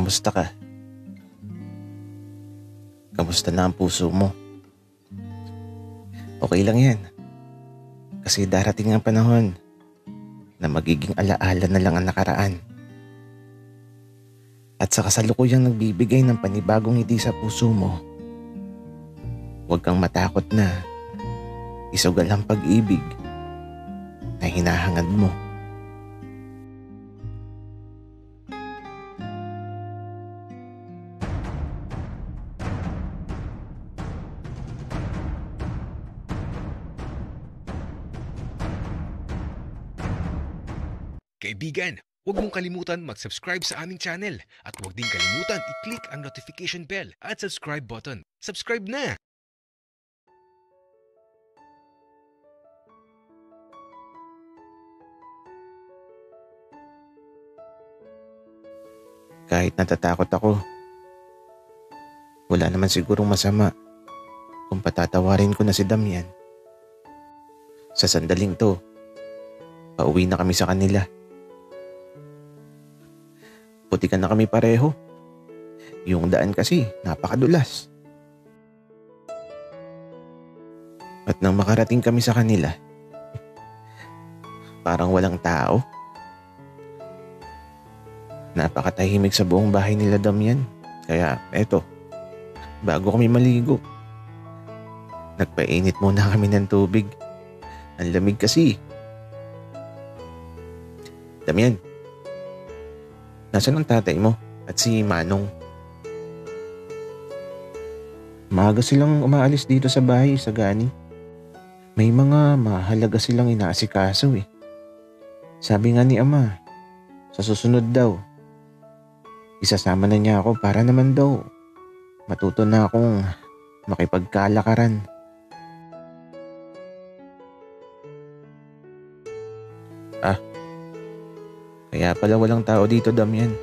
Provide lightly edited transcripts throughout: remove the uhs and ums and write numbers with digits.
Kamusta ka? Kamusta na ang puso mo? Okay lang yan. Kasi darating ang panahon na magiging alaala na lang ang nakaraan. At sa kasalukuyang nagbibigay ng panibagong ngiti sa puso mo, huwag kang matakot na isugal ang pag-ibig na hinahangad mo. Kaibigan, huwag mong kalimutan mag-subscribe sa aming channel at huwag din kalimutan i-click ang notification bell at subscribe button. Subscribe na! Kahit natatakot ako, wala naman sigurong masama kung patatawarin ko na si Damian. Sa sandaling to, pauwi na kami sa kanila. Putikan na kami pareho. Yung daan kasi napakadulas. At nang makarating kami sa kanila, parang walang tao. Napakatahimik sa buong bahay nila Damian. Kaya eto, bago kami maligo, nagpainit muna kami ng tubig. Ang lamig kasi. Damian, nasaan ang tatay mo at si Manong? Maaga silang umaalis dito sa bahay, sa Gani. May mga mahalaga silang inaasikaso eh. Sabi nga ni Ama, sa susunod daw, isasama na niya ako para naman daw matuto na akong makipagkalakaran. Kaya pala walang tao dito, Damian.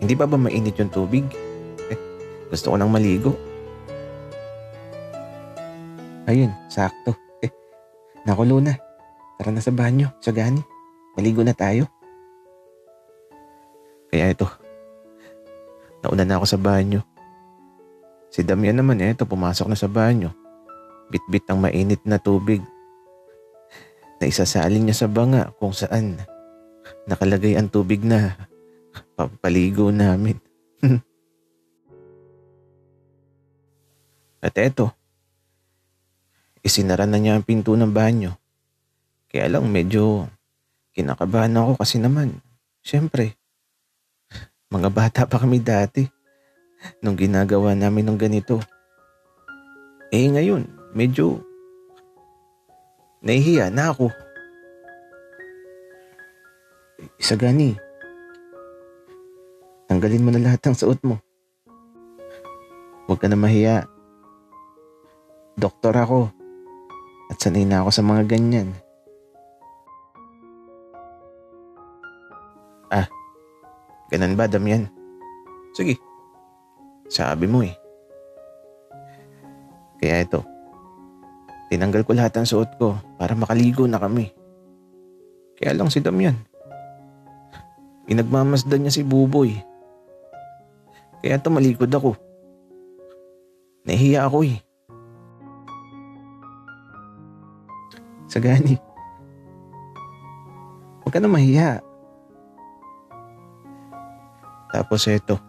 Hindi ba mainit yung tubig? Gusto ko nang maligo. Ayun, sakto. Nakulo na. Tara na sa banyo, sa Gani. Maligo na tayo. Kaya ito, nauna na ako sa banyo. Si Damian naman pumasok na sa banyo. Bit-bit ang mainit na tubig na isasalin niya sa banga kung saan nakalagay ang tubig na papaligo namin. At eto, isinara na niya ang pinto ng banyo. Kaya lang medyo kinakabahan ako kasi naman, syempre, mga bata pa kami dati nung ginagawa namin ng ganito. Ngayon, medyo nahihiya na ako. Isa Gani, tanggalin mo na lahat ng suot mo. Huwag ka na mahiya. Doktor ako at sanay na ako sa mga ganyan. Ganun ba, Damian? Sige, sabi mo eh. Kaya ito, tinanggal ko lahat ng suot ko para makaligo na kami. Kaya lang si Damian, inagmamasdan niya si Buboy. Kaya tumalikod ako. Nahihiya ako eh. Sagani, huwag ka na mahiya. Tapos eto,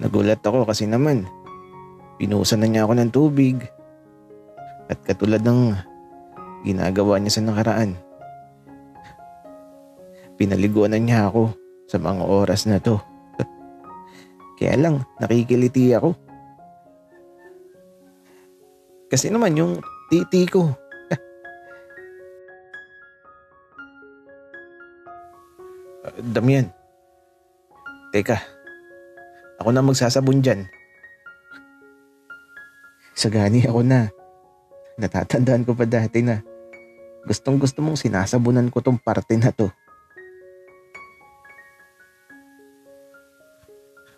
nagulat ako kasi naman, pinuhusan na niya ako ng tubig. At katulad ng ginagawa niya sa nakaraan, pinaliguan na niya ako sa mga oras na to. Kaya lang, nakikiliti ako. Kasi naman yung titi ko. Damian, teka, ako na magsasabon dyan. Sagani, ako na. Natatandaan ko pa dati na gustong gusto mong sinasabunan ko tong parte na to.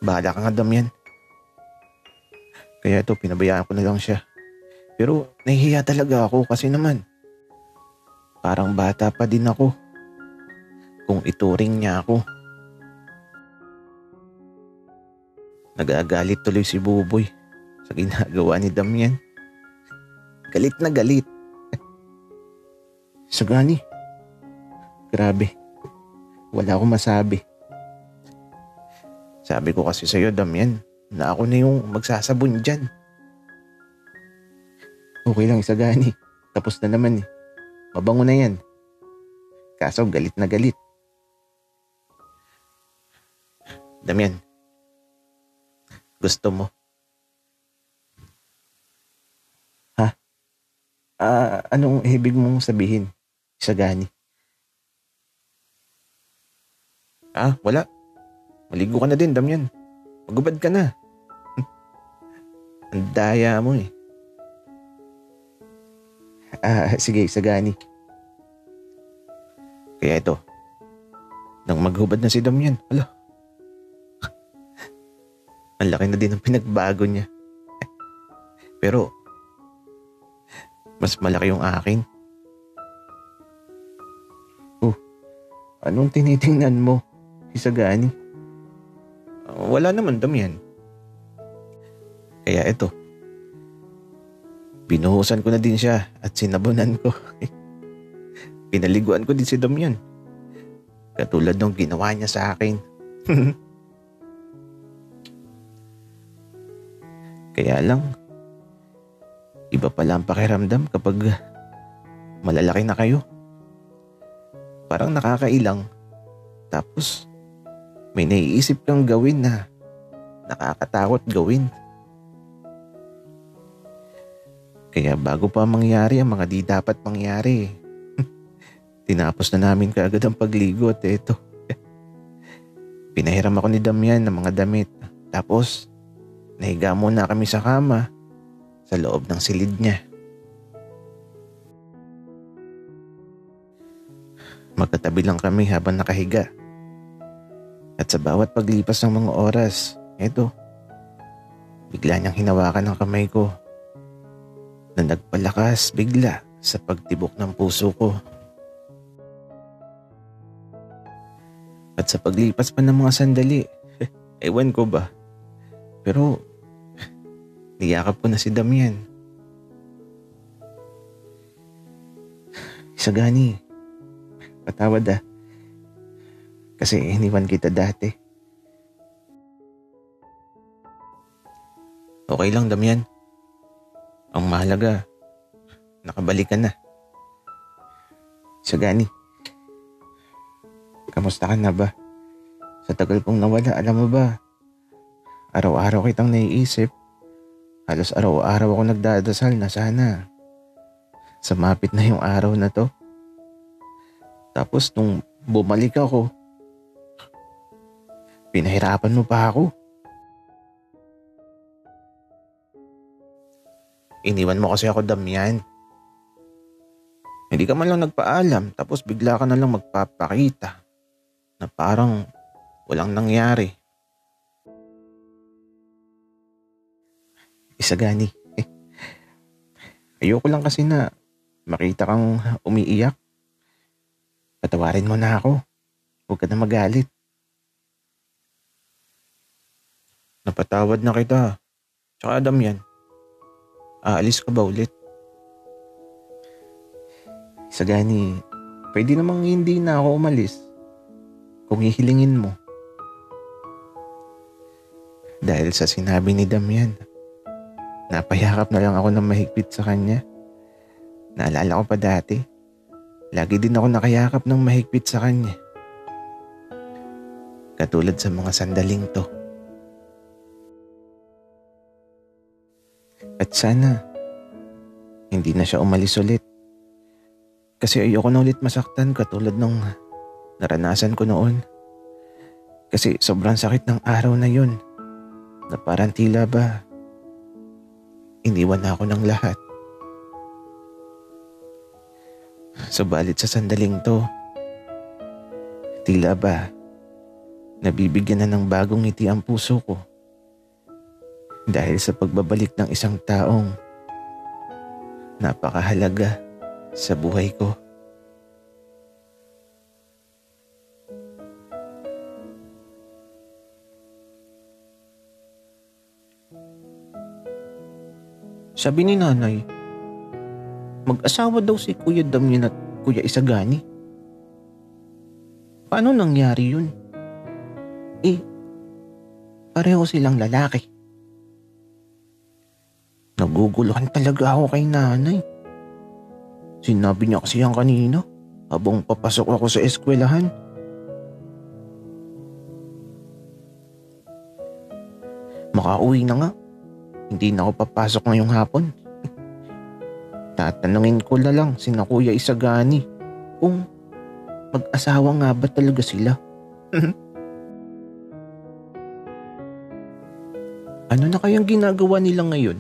Bahala ka nga, Damian. Kaya ito, pinabayaan ko na lang siya. Pero nahihiya talaga ako kasi naman, parang bata pa din ako kung ituring niya ako. Nagagalit tuloy si Buboy sa ginagawa ni Damian. Galit na galit. Sagani. Grabe. Wala akong masabi. Sabi ko kasi sa'yo, Damian, na ako na yung magsasabon dyan. Okay lang, Sagani. Tapos na naman eh. Mabango na yan. Kaso galit na galit. Damian, gusto mo? Ha? Anong ibig mong sabihin, Sagani? Wala. Maligo ka na din, Damian. Magubad ka na. Ang daya mo eh. Sige, Sagani. Kaya ito, nang maghubad na si Damian, ang laki na din ang pinagbago niya. Pero, mas malaki yung akin. Anong tinitingnan mo, Sagani? Wala naman, Damian. Kaya ito, binuhusan ko na din siya at sinabunan ko. Pinaliguan ko din si Damian. Katulad ng ginawa niya sa akin. Kaya lang, iba pala ang pakiramdam kapag malalaki na kayo. Parang nakakailang. Tapos, may naiisip kang gawin na nakakatakot gawin. Kaya bago pa mangyari ang mga di dapat mangyari, tinapos na namin kaagad ang pagligo at eto. Pinahiram ako ni Damian ng mga damit. Tapos, nahiga muna kami sa kama sa loob ng silid niya. Magkatabi lang kami habang nakahiga. At sa bawat paglipas ng mga oras, eto, bigla niyang hinawakan ng kamay ko na nagpalakas bigla sa pagtibok ng puso ko. At sa paglipas pa ng mga sandali, ewan ko ba, pero niyakap ko na si Damian. Sagani, patawad kasi iniwan kita dati. Okay lang, Damian. Ang mahalaga, nakabalik ka na. Sagani, kamusta ka na ba? Sa tagal kong nawala, alam mo ba, araw-araw kitang naiisip. Halos araw-araw ako nagdadasal na sana sumapit na yung araw na to. Tapos nung bumalik ako, pinahirapan mo pa ako. Iniwan mo kasi ako, Damian. Hindi ka man lang nagpaalam, tapos bigla ka na lang magpapakita na parang walang nangyari. Sagani, ayoko lang kasi na makita kang umiiyak. Patawarin mo na ako. Huwag ka na magalit. Napatawad na kita. Tsaka Damian, aalis ka ba ulit? Sagani, pwede namang hindi na ako umalis kung hihilingin mo. Dahil sa sinabi ni Damian, napayakap na lang ako ng mahigpit sa kanya. Naalala ko pa dati, lagi din ako nakayakap ng mahigpit sa kanya. Katulad sa mga sandaling to. At sana, hindi na siya umalis ulit. Kasi ayoko na ulit masaktan katulad nung naranasan ko noon. Kasi sobrang sakit ng araw na yun, na parang tila ba iniwan na ako ng lahat. Subalit sa sandaling to, tila ba nabibigyan na ng bagong ngiti ang puso ko dahil sa pagbabalik ng isang taong napakahalaga sa buhay ko. Sabi ni nanay, mag-asawa daw si Kuya Damian at Kuya Isagani. Paano nangyari yun? Pareho silang lalaki. Naguguluhan talaga ako kay nanay. Sinabi niya kasi yan kanina habang papasok ako sa eskwelahan. Makauwi na nga. Hindi na ako papasok ngayong hapon. Tatanungin ko na lang sina Kuya Isagani kung mag-asawa nga ba talaga sila. Ano na kayang ginagawa nila ngayon?